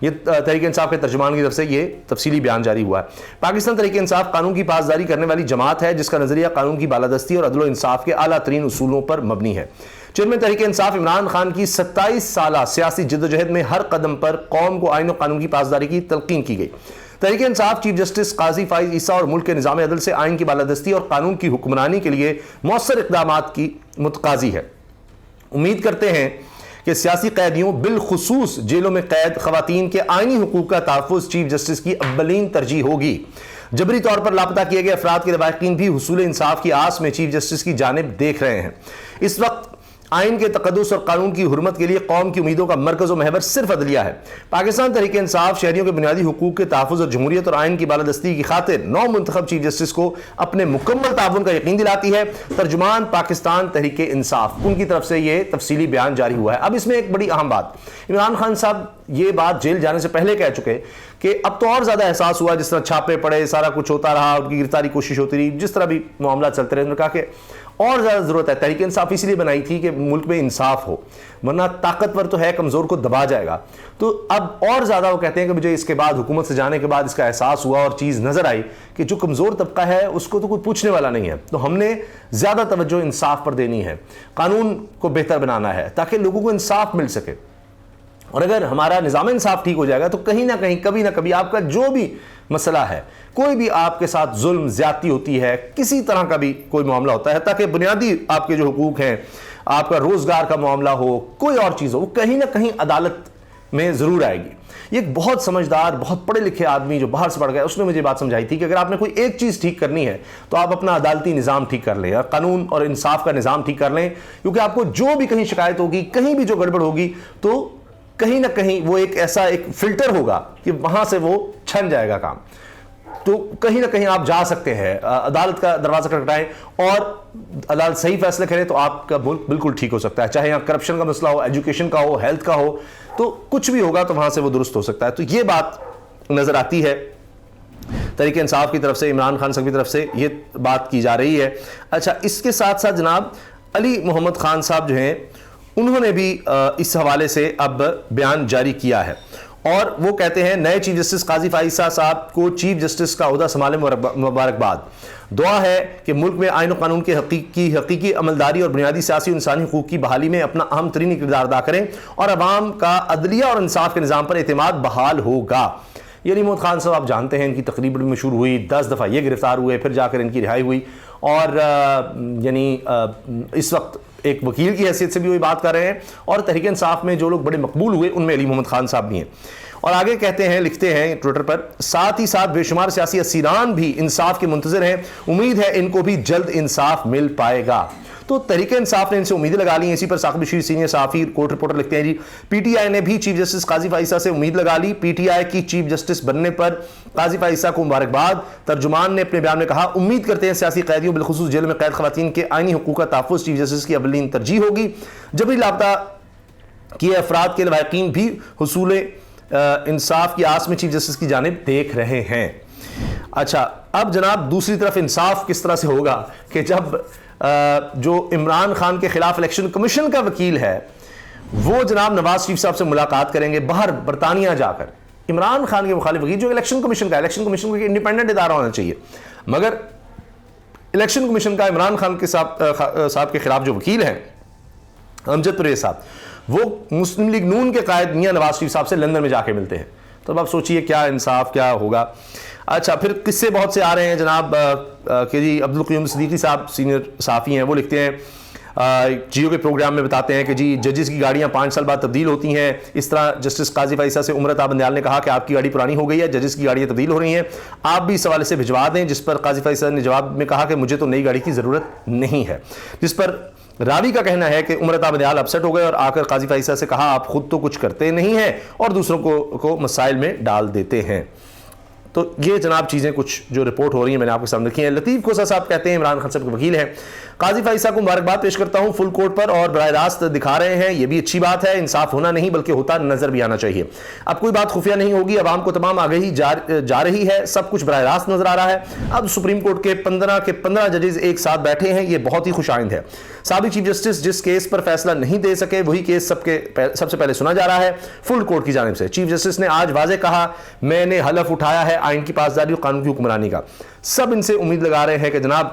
یہ تحریک انصاف کے ترجمان کی طرف سے یہ تفصیلی بیان جاری ہوا ہے۔ پاکستان تحریک انصاف قانون کی پاسداری کرنے والی جماعت ہے جس کا نظریہ قانون کی بالادستی اور عدل و انصاف کے اعلیٰ ترین اصولوں پر مبنی ہے۔ چیئرمین تحریک انصاف عمران خان کی 27 سالہ سیاسی جدوجہد میں ہر قدم پر قوم کو آئین و قانون کی پاسداری کی تلقین کی گئی۔ تحریک انصاف چیف جسٹس قاضی فائز عیسیٰ اور ملک کے نظام عدل سے آئین کی بالادستی اور قانون کی حکمرانی کے لیے مؤثر اقدامات کی متقاضی ہے۔ امید کرتے ہیں کہ سیاسی قیدیوں بالخصوص جیلوں میں قید خواتین کے آئینی حقوق کا تحفظ چیف جسٹس کی اولین ترجیح ہوگی۔ جبری طور پر لاپتہ کیے گئے افراد کے لواحقین بھی حصول انصاف کی آس میں چیف جسٹس کی جانب دیکھ رہے ہیں۔ اس وقت آئین کے تقدس اور قانون کی حرمت کے لیے قوم کی امیدوں کا مرکز و محور صرف عدلیہ ہے۔ پاکستان تحریک انصاف شہریوں کے بنیادی حقوق کے تحفظ اور جمہوریت اور آئین کی بالادستی کی خاطر نو منتخب چیف جسٹس کو اپنے مکمل تعاون کا یقین دلاتی ہے۔ ترجمان پاکستان تحریک انصاف، ان کی طرف سے یہ تفصیلی بیان جاری ہوا ہے۔ اب اس میں ایک بڑی اہم بات، عمران خان صاحب یہ بات جیل جانے سے پہلے کہہ چکے کہ اب تو اور زیادہ احساس ہوا، جس طرح چھاپے پڑے، سارا کچھ ہوتا رہا، ان کی گرفتاری کوشش ہوتی رہی، جس طرح بھی معاملات چلتے رہے، انہوں نے کہا کہ اور زیادہ ضرورت ہے۔ تحریک انصاف اس لیے بنائی تھی کہ ملک میں انصاف ہو، ورنہ طاقتور تو ہے کمزور کو دبا جائے گا۔ تو اب اور زیادہ وہ کہتے ہیں کہ مجھے اس کے بعد حکومت سے جانے کے بعد اس کا احساس ہوا اور چیز نظر آئی کہ جو کمزور طبقہ ہے اس کو تو کوئی پوچھنے والا نہیں ہے، تو ہم نے زیادہ توجہ انصاف پر دینی ہے، قانون کو بہتر بنانا ہے تاکہ لوگوں کو انصاف مل سکے۔ اور اگر ہمارا نظام انصاف ٹھیک ہو جائے گا تو کہیں نہ کہیں کبھی نہ کبھی آپ کا جو بھی مسئلہ ہے، کوئی بھی آپ کے ساتھ ظلم زیادتی ہوتی ہے، کسی طرح کا بھی کوئی معاملہ ہوتا ہے، تاکہ بنیادی آپ کے جو حقوق ہیں، آپ کا روزگار کا معاملہ ہو، کوئی اور چیز ہو، وہ کہیں نہ کہیں عدالت میں ضرور آئے گی۔ یہ ایک بہت سمجھدار، بہت پڑھے لکھے آدمی جو باہر سے پڑھ گیا، اس نے مجھے بات سمجھائی تھی کہ اگر آپ نے کوئی ایک چیز ٹھیک کرنی ہے تو آپ اپنا عدالتی نظام ٹھیک کر لیں، قانون اور انصاف کا نظام ٹھیک کر لیں، کیونکہ آپ کو جو بھی کہیں شکایت ہوگی، کہیں بھی جو گڑبڑ ہوگی، تو کہیں نہ کہیں وہ ایک ایسا ایک فلٹر ہوگا کہ وہاں سے وہ چھن جائے گا کام۔ تو کہیں نہ کہیں آپ جا سکتے ہیں، عدالت کا دروازہ کھٹکھٹائیں اور عدالت صحیح فیصلے کرے تو آپ کا ملک بالکل ٹھیک ہو سکتا ہے، چاہے یہاں کرپشن کا مسئلہ ہو، ایجوکیشن کا ہو، ہیلتھ کا ہو، تو کچھ بھی ہوگا تو وہاں سے وہ درست ہو سکتا ہے۔ تو یہ بات نظر آتی ہے تحریک انصاف کی طرف سے، عمران خان صاحب کی طرف سے یہ بات کی جا رہی ہے۔ اچھا، اس کے ساتھ ساتھ جناب علی محمد خان صاحب جو ہیں، انہوں نے بھی اس حوالے سے اب بیان جاری کیا ہے اور وہ کہتے ہیں نئے چیف جسٹس قاضی فائز عیسیٰ صاحب کو چیف جسٹس کا عہدہ سنبھالنے مبارکباد۔ دعا ہے کہ ملک میں آئین و قانون کے حقیقی عملداری اور بنیادی سیاسی اور انسانی حقوق کی بحالی میں اپنا اہم ترین کردار ادا کریں اور عوام کا عدلیہ اور انصاف کے نظام پر اعتماد بحال ہوگا۔ علی محمد خان صاحب آپ جانتے ہیں، ان کی تقریب بڑی مشہور ہوئی، 10 دفعہ یہ گرفتار ہوئے، پھر جا کر ان کی رہائی ہوئی، اور یعنی اس وقت ایک وکیل کی حیثیت سے بھی وہی بات کر رہے ہیں، اور تحریک انصاف میں جو لوگ بڑے مقبول ہوئے ان میں علی محمد خان صاحب بھی ہیں۔ اور آگے کہتے ہیں، لکھتے ہیں ٹویٹر پر، ساتھ ہی ساتھ بے شمار سیاسی اسیران بھی انصاف کے منتظر ہیں، امید ہے ان کو بھی جلد انصاف مل پائے گا۔ تو تحریک انصاف نے ان سے امیدیں لگا لی ہیں۔ اسی پر ثاقب بشیر سینئر صحافی کورٹ رپورٹر لکھتے ہیں، جی پی ٹی آئی نے بھی چیف جسٹس قاضی فائز عیسیٰ سے امید لگا لی، پی ٹی آئی کی چیف جسٹس بننے پر قاضی فائز عیسیٰ کو مبارکباد۔ ترجمان نے اپنے بیان میں کہا، امید کرتے ہیں سیاسی قیدیوں بالخصوص جیل میں قید خواتین کے آئینی حقوق کا تحفظ چیف جسٹس کی اولین ترجیح ہوگی۔ جبری لاپتہ کیے افراد کے لواحقین بھی حصول انصاف کی آس میں چیف جسٹس کی جانب دیکھ رہے ہیں۔ اچھا، اب جناب دوسری طرف انصاف کس طرح سے ہوگا کہ جب جو عمران خان کے خلاف الیکشن کمیشن کا وکیل ہے وہ جناب نواز شریف صاحب سے ملاقات کریں گے باہر برطانیہ جا کر، عمران خان کے مخالف وکیل جو الیکشن کمیشن کا انڈیپینڈنٹ ادارہ ہونا چاہیے، مگر الیکشن کمیشن کا عمران خان کے صاحب کے خلاف جو وکیل ہیں امجد پرویز صاحب، وہ مسلم لیگ نون کے قائد میاں نواز شریف صاحب سے لندن میں جا کے ملتے ہیں۔ تو اب آپ سوچئے کیا انصاف کیا ہوگا۔ اچھا، پھر قصے بہت سے آ رہے ہیں جناب کہ جی عبدالقیوم صدیقی صاحب سینئر صحافی ہیں، وہ لکھتے ہیں جیو کے پروگرام میں بتاتے ہیں کہ جی ججز کی گاڑیاں 5 سال بعد تبدیل ہوتی ہیں، اس طرح جسٹس قاضی فائز عیسیٰ سے عمر عطا بندیال نے کہا کہ آپ کی گاڑی پرانی ہو گئی ہے، ججز کی گاڑیاں تبدیل ہو رہی ہیں، آپ بھی اس حوالے سے بھجوا دیں، جس پر قاضی فائز عیسیٰ نے جواب میں کہا کہ مجھے تو نئی گاڑی کی ضرورت نہیں ہے، جس پر راوی کا کہنا ہے کہ عمر عطا بندیال اپسٹ ہو گئے اور آ کر قاضی فائز عیسیٰ سے کہا آپ خود تو کچھ کرتے نہیں ہیں اور دوسروں کو مسائل میں ڈال دیتے ہیں۔ تو یہ جناب چیزیں کچھ جو رپورٹ ہو رہی ہیں میں نے آپ کے سامنے رکھی ہیں. لطیف کھوسا صاحب کہتے ہیں عمران خان صاحب کے وکیل ہیں, قاضی فائز صاحب کو مبارکباد پیش کرتا ہوں, فل کورٹ پر اور براہ راست دکھا رہے ہیں, یہ بھی اچھی بات ہے. انصاف ہونا نہیں بلکہ ہوتا نظر بھی آنا چاہیے. اب کوئی بات خفیہ نہیں ہوگی, عوام کو تمام آگہی جا رہی ہے, سب کچھ براہ راست نظر آ رہا ہے. اب سپریم کورٹ کے 15 ججز ایک ساتھ بیٹھے ہیں, یہ بہت ہی خوش آئند ہے. سابق چیف جسٹس جس کیس پر فیصلہ نہیں دے سکے وہی کیس سب سے پہلے سنا جا رہا ہے فل کورٹ کی جانب سے. چیف جسٹس نے آج واضح کہا, میں نے حلف اٹھایا ہے آئین کی پاسداری اور قانون کی حکمرانی کا. سب ان سے امید لگا رہے ہیں کہ جناب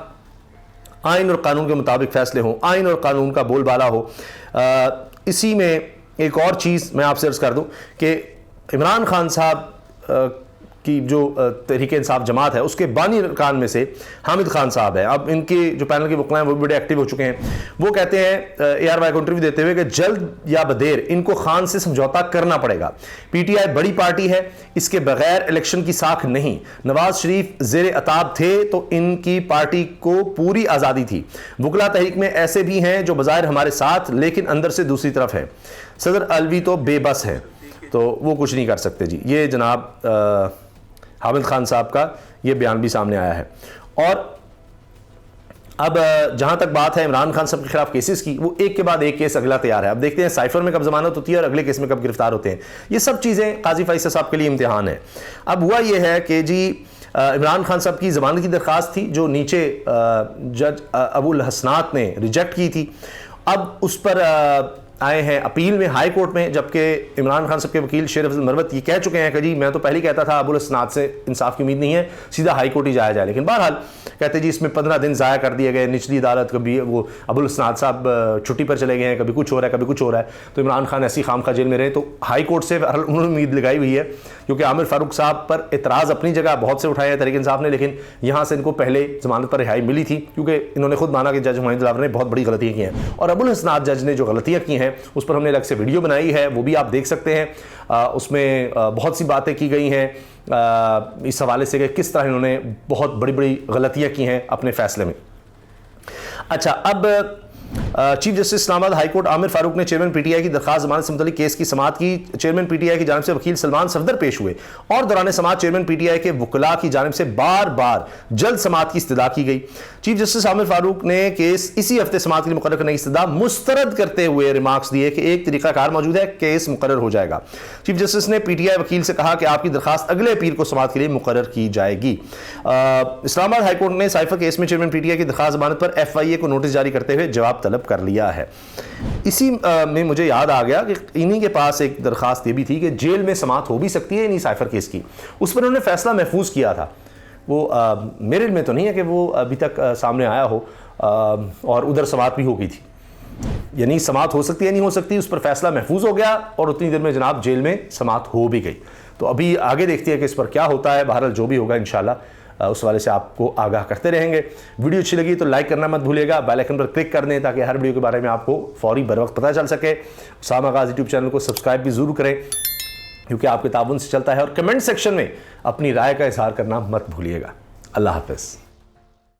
آئین اور قانون کے مطابق فیصلے ہوں, آئین اور قانون کا بول بالا ہو. اسی میں ایک اور چیز میں آپ سے عرض کر دوں کہ عمران خان صاحب کی جو تحریک انصاف جماعت ہے اس کے بانی ارکان میں سے حامد خان صاحب ہیں. اب ان کی جو پینل کے وکلاء ہیں وہ بھی بڑے ایکٹیو ہو چکے ہیں. وہ کہتے ہیں ARY کو انٹرویو دیتے ہوئے کہ جلد یا بدیر ان کو خان سے سمجھوتا کرنا پڑے گا. PTI بڑی پارٹی ہے, اس کے بغیر الیکشن کی ساکھ نہیں. نواز شریف زیر عتاب تھے تو ان کی پارٹی کو پوری آزادی تھی. وکلاء تحریک میں ایسے بھی ہیں جو بظاہر ہمارے ساتھ لیکن اندر سے دوسری طرف ہیں. صدر علوی تو بے بس ہیں تو وہ کچھ نہیں کر سکتے. جی یہ جناب حامد خان صاحب کا یہ بیان بھی سامنے آیا ہے. اور اب جہاں تک بات ہے عمران خان صاحب کے خلاف کیسز کی, وہ ایک کے بعد ایک کیس اگلا تیار ہے. اب دیکھتے ہیں سائفر میں کب ضمانت ہوتی ہے اور اگلے کیس میں کب گرفتار ہوتے ہیں. یہ سب چیزیں قاضی فائز صاحب کے لیے امتحان ہے. اب ہوا یہ ہے کہ جی عمران خان صاحب کی ضمانت کی درخواست تھی جو نیچے جج ابو الحسنات نے ریجیکٹ کی تھی. اب اس پر آئے ہیں اپیل میں ہائی کورٹ میں, جبکہ عمران خان صاحب کے وکیل شیر افضل مروت یہ کہہ چکے ہیں کہ جی میں تو پہلے کہتا تھا ابو الحسنات سے انصاف کی امید نہیں ہے, سیدھا ہائی کورٹ ہی جایا جائے. لیکن بہرحال کہتے جی اس میں 15 دن ضائع کر دیے گئے, نچلی عدالت, کبھی وہ ابو الحسنات صاحب چھٹی پر چلے گئے ہیں, کبھی کچھ ہو رہا ہے کبھی کچھ ہو رہا ہے, تو عمران خان ایسی خامخواہ جیل میں رہے. تو ہائی کورٹ سے انہوں نے امید لگائی ہوئی ہے کیونکہ عامر فاروق صاحب پر اعتراض اپنی جگہ بہت سے اٹھائے ہیں تحریک انصاف نے, لیکن یہاں سے ان کو پہلے ضمانت پر رہائی ملی تھی کیونکہ انہوں نے خود مانا کہ جج ہمایوں دلاور نے بہت بڑی غلطیاں کی ہیں. اور ابو الحسنات جج نے جو غلطیاں کی ہیں اس پر ہم نے الگ سے ویڈیو بنائی ہے, وہ بھی آپ دیکھ سکتے ہیں. اس میں بہت سی باتیں کی گئی ہیں اس حوالے سے کہ کس طرح انہوں نے بہت بڑی بڑی غلطیاں کی ہیں اپنے فیصلے میں. اچھا, اب چیف جسٹس اسلام آباد ہائی کورٹ عامر فاروق نے چیئرمین پی ٹی آئی کی درخواست ضمانت سے متعلق کیس کی سماعت کی. چیئرمین پی ٹی آئی کی جانب سے وکیل سلمان صفدر پیش ہوئے اور دوران سماعت چیئرمین پی ٹی آئی کے وکلاء کی جانب سے بار بار جلد سماعت کی استدعا کی گئی. چیف جسٹس عامر فاروق نے کیس اسی ہفتے سماعت کے لیے مقرر کرنے کی استدعا مسترد کرتے ہوئے ریمارکس دیے کہ ایک طریقہ کار موجود ہے, کیس مقرر ہو جائے گا. چیف جسٹس نے پی ٹی آئی وکیل سے کہا کہ آپ کی درخواست اگلے پیر کو سماعت کے لیے مقرر کی جائے گی. اسلام آباد ہائی کورٹ نے سائفر کیس میں چیئرمین پی ٹی آئی کی درخواست ضمانت پر FIA کو نوٹس جاری کرتے ہوئے جواب طلب کر لیا ہے. اسی میں مجھے یاد آ گیا کہ انہی کے پاس ایک درخواست یہ بھی تھی کہ جیل میں سماعت ہو بھی سکتی ہے انہی سائفر کیس کی, اس پر انہوں نے فیصلہ محفوظ کیا تھا. وہ میرے علم میں تو نہیں ہے کہ وہ ابھی تک سامنے آیا ہو, اور ادھر سماعت بھی ہو گئی تھی, یعنی سماعت ہو سکتی ہے نہیں ہو سکتی, اس پر فیصلہ محفوظ ہو گیا اور اتنی دیر میں جناب جیل میں سماعت ہو بھی گئی. تو ابھی آگے دیکھتے ہیں کہ اس پر کیا ہوتا ہے. بہرحال جو بھی ہوگا انشاءاللہ اس والے سے آپ کو آگاہ کرتے رہیں گے. ویڈیو اچھی لگی تو لائک کرنا مت بھولیے گا, بیل آئیکن پر کلک کر دیں تاکہ ہر ویڈیو کے بارے میں آپ کو فوری بر وقت پتہ چل سکے. اسامہ غازی یوٹیوب چینل کو سبسکرائب بھی ضرور کریں کیونکہ آپ کے تعاون سے چلتا ہے, اور کمنٹ سیکشن میں اپنی رائے کا اظہار کرنا مت بھولیے گا. اللہ حافظ.